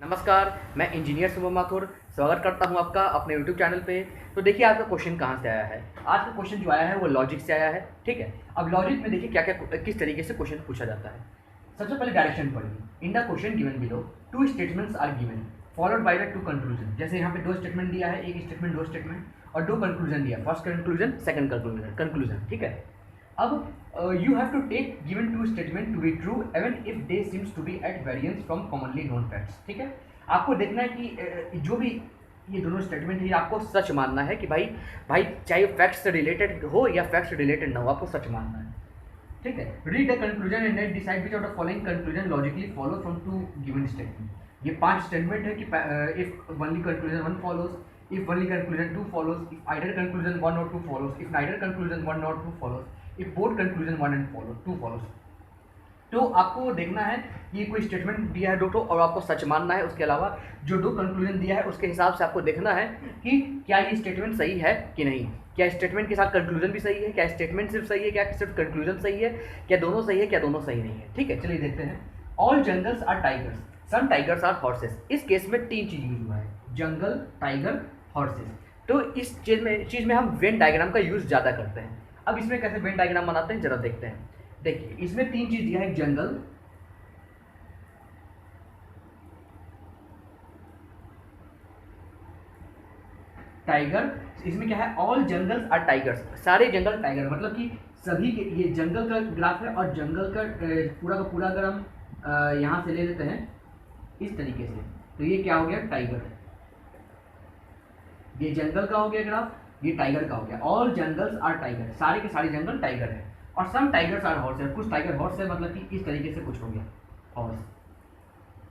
नमस्कार, मैं इंजीनियर शुभम माथुर स्वागत करता हूं आपका अपने यूट्यूब चैनल पे। तो देखिए आपका क्वेश्चन कहां से आया है। आज का क्वेश्चन जो आया है वो लॉजिक से आया है। ठीक है, अब लॉजिक में देखिए क्या क्या किस तरीके से क्वेश्चन पूछा जाता है। सबसे पहले डायरेक्शन पढ़िए। In the question given below two statements are given followed by the two conclusion. जैसे यहाँ पे दो स्टेटमेंट दिया है, एक स्टेटमेंट दो स्टेटमेंट और दो कंक्लूजन दिया, फर्स्ट कंक्लूजन सेकंड कंक्लूजन। ठीक है, अब you have to take given two statement to be true even if they seems to be at variance from commonly known facts। ठीक है, आपको देखना है कि जो भी ये दोनों स्टेटमेंट है आपको सच मानना है कि भाई भाई चाहे फैक्ट से रिलेटेड हो या फैक्ट से रिलेटेड ना हो, आपको सच मानना है। ठीक है, read the conclusion and then decide which out of following conclusion logically follow from two given statement. ये 5 स्टेटमेंट है कि if only conclusion 1 follows, if only conclusion 2 follows, if either conclusion 1 or 2 follows, if neither conclusion 1 or 2 follows, if both conclusion 1 and 2 follows। तो आपको देखना है कि कोई statement दिया है दो तो, और आपको सच मानना है। उसके अलावा जो दो कंक्लूजन दिया है उसके हिसाब से आपको देखना है कि क्या ये स्टेटमेंट सही है कि नहीं, क्या स्टेटमेंट के साथ कंक्लूजन भी सही है, क्या स्टेटमेंट सिर्फ सही है, क्या सिर्फ कंक्लूजन सही है, क्या दोनों सही है, क्या दोनों सही नहीं है। ठीक है, चलिए देखते हैं। All jungles are tigers, some tigers are horses. इस केस में 3 चीज यूज हुआ है, जंगल, टाइगर, हॉर्सेस। तो इस चीज में हम वेन डायग्राम का यूज ज़्यादा करते हैं। अब इसमें कैसे वेन डायग्राम बनाते हैं जरा देखते हैं। देखिए इसमें 3 चीज दिया है, जंगल, टाइगर। इसमें क्या है, ऑल जंगल्स आर टाइगर्स, सारे जंगल टाइगर, मतलब कि सभी के ये जंगल का ग्राफ है और जंगल का पूरा अगर हम यहाँ से ले लेते हैं इस तरीके से, तो ये क्या हो गया, टाइगर। ये जंगल का हो गया ग्राफ, ये टाइगर का हो गया। ऑल जंगल्स आर टाइगर, सारे के सारे जंगल टाइगर है। और सम टाइगर्स आर हॉर्स है, कुछ टाइगर हॉर्स है, मतलब कि इस तरीके से कुछ हो गया हॉर्स।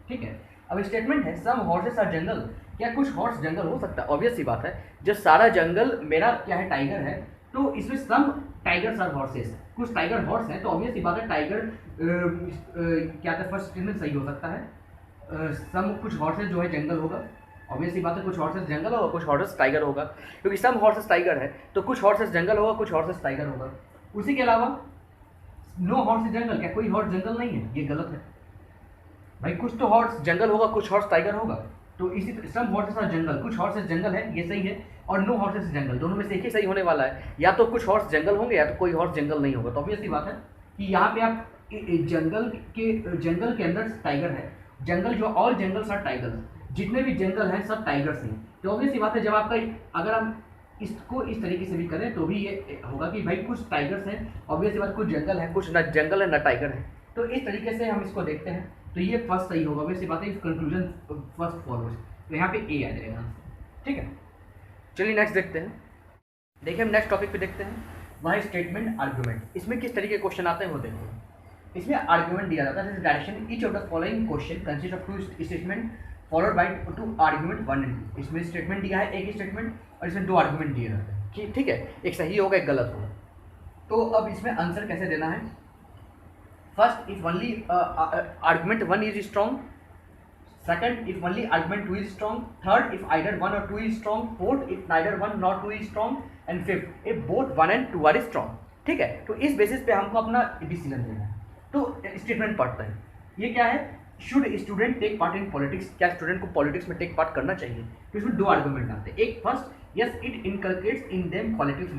ठीक है, अब स्टेटमेंट है सम हॉर्सेस आर जंगल। क्या कुछ हॉर्स जंगल हो सकता है? ऑब्वियस सी बात है, जब सारा जंगल मेरा क्या है, टाइगर है, तो इसमें सम टाइगर्स आर हॉर्सेस, कुछ टाइगर हॉर्स हैं, तो ऑब्वियस सी बात है टाइगर क्या था, फर्स्ट स्टेटमेंट सही हो सकता है। सम कुछ हॉर्सेस जो है जंगल होगा, ऑब्वियसली बात है, कुछ हॉर्सेस जंगल होगा, कुछ हॉर्सेस टाइगर होगा, क्योंकि सम हॉर्सेस टाइगर है तो कुछ हॉर्सेस जंगल होगा, कुछ हॉर्सेस टाइगर होगा। उसी के अलावा नो हॉर्स जंगल, क्या कोई हॉर्स जंगल नहीं है? ये गलत है भाई, कुछ तो हॉर्स जंगल होगा, कुछ हॉर्स टाइगर होगा। तो इसी सम हॉर्सेस आर जंगल, कुछ हॉर्सेस जंगल है, ये सही है, और नो हॉर्सेस जंगल, दोनों में से एक ही सही होने वाला है। या तो कुछ हॉर्स जंगल होंगे या तो कोई हॉर्स जंगल नहीं होगा। तो ऑब्वियसली बात है कि यहाँ पे आप जंगल के अंदर टाइगर है, जंगल जो ऑल जंगल्स आर टाइगर्स, जितने भी जंगल हैं सब टाइगर्स हैं। तो ऑब्वियसली बात है, जब आपका अगर हम इसको इस तरीके से भी करें तो भी ये होगा कि भाई कुछ टाइगर्स हैं, ऑब्वियसली बात कुछ जंगल है, कुछ न जंगल है न टाइगर है। तो इस तरीके से हम इसको देखते हैं, तो ये फर्स्ट सही होगा, ऑब्वियसली बात है, इस कंक्लूजन फर्स्ट फॉलोज, तो यहाँ पे ए आ जाएगा। ठीक है, चलिए नेक्स्ट देखते हैं। देखिए हम नेक्स्ट टॉपिक पे देखते हैं, वह स्टेटमेंट आर्गुमेंट। इसमें किस तरीके के क्वेश्चन आते हैं वो देखते हैं। इसमें आर्गुमेंट दिया जाता है, direction each of the following question consist of 2 statement followed by 2 argument 1 and 2। इसमें स्टेटमेंट दिया है, एक स्टेटमेंट, और इसमें 2 आर्गुमेंट दिए जाते हैं। ठीक है, एक सही होगा एक गलत होगा। तो अब इसमें आंसर कैसे देना है। First, if only argument 1 is strong, second if only argument 2 is strong, third if either 1 और 2 is strong, fourth if neither 1 nor 2 is strong, and fifth if both 1 and 2 are strong. ठीक है, तो इस basis पे हमको अपना decision देना है। तो स्टेटमेंट पढ़ते हैं, ये क्या है, should student take part in politics, क्या स्टूडेंट को पॉलिटिक्स में टेक पार्ट करना चाहिए। तो इसमें 2 आर्गुमेंट आते हैं। एक first, yes it inculcates in them politics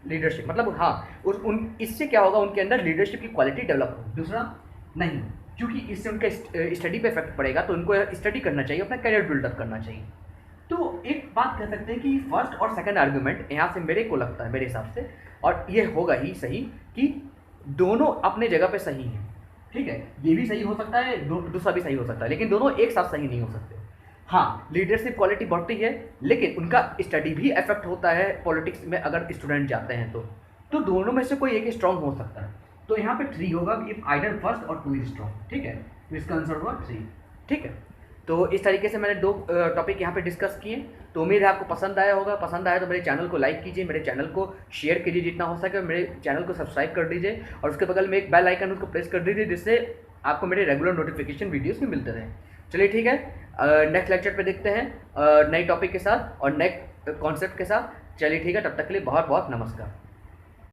leadership, मतलब हाँ इससे क्या होगा, उनके अंदर लीडरशिप की क्वालिटी डेवलप होगी। दूसरा, नहीं, क्योंकि इससे उनका स्टडी पे इफेक्ट पड़ेगा, तो उनको स्टडी करना चाहिए, अपना करियर बिल्डअप करना चाहिए। तो एक बात कह सकते हैं कि फर्स्ट और सेकंड आर्गुमेंट यहाँ से मेरे को लगता है, मेरे हिसाब से, और ये होगा ही सही कि दोनों अपने जगह पे सही है। ठीक है, ये भी सही हो सकता है, दूसरा भी सही हो सकता है, लेकिन दोनों एक साथ सही नहीं हो सकते। हाँ, लीडरशिप क्वालिटी बढ़ती है, लेकिन उनका स्टडी भी इफेक्ट होता है पॉलिटिक्स में अगर स्टूडेंट जाते हैं तो दोनों में से कोई एक स्ट्रॉन्ग हो सकता है। तो यहाँ पे 3 होगा, इफ आइदर फर्स्ट और 2 इज स्ट्रॉन्ग। ठीक है, तो इसका आंसर होगा 3। ठीक है, तो इस तरीके से मैंने 2 टॉपिक यहाँ पे डिस्कस किए। तो उम्मीद है आपको पसंद आया होगा। पसंद आया तो मेरे चैनल को लाइक कीजिए, मेरे चैनल को शेयर कीजिए जितना हो सके, मेरे चैनल को सब्सक्राइब कर दीजिए, और उसके बगल में एक बेल आइकन उसको प्रेस कर दीजिए, जिससे आपको मेरे रेगुलर नोटिफिकेशन वीडियोस भी मिलते रहें। चलिए ठीक है, नेक्स्ट लेक्चर पे देखते हैं नए टॉपिक के साथ और नेक्स्ट कॉन्सेप्ट के साथ। चलिए ठीक है, तब तक के लिए बहुत बहुत नमस्कार।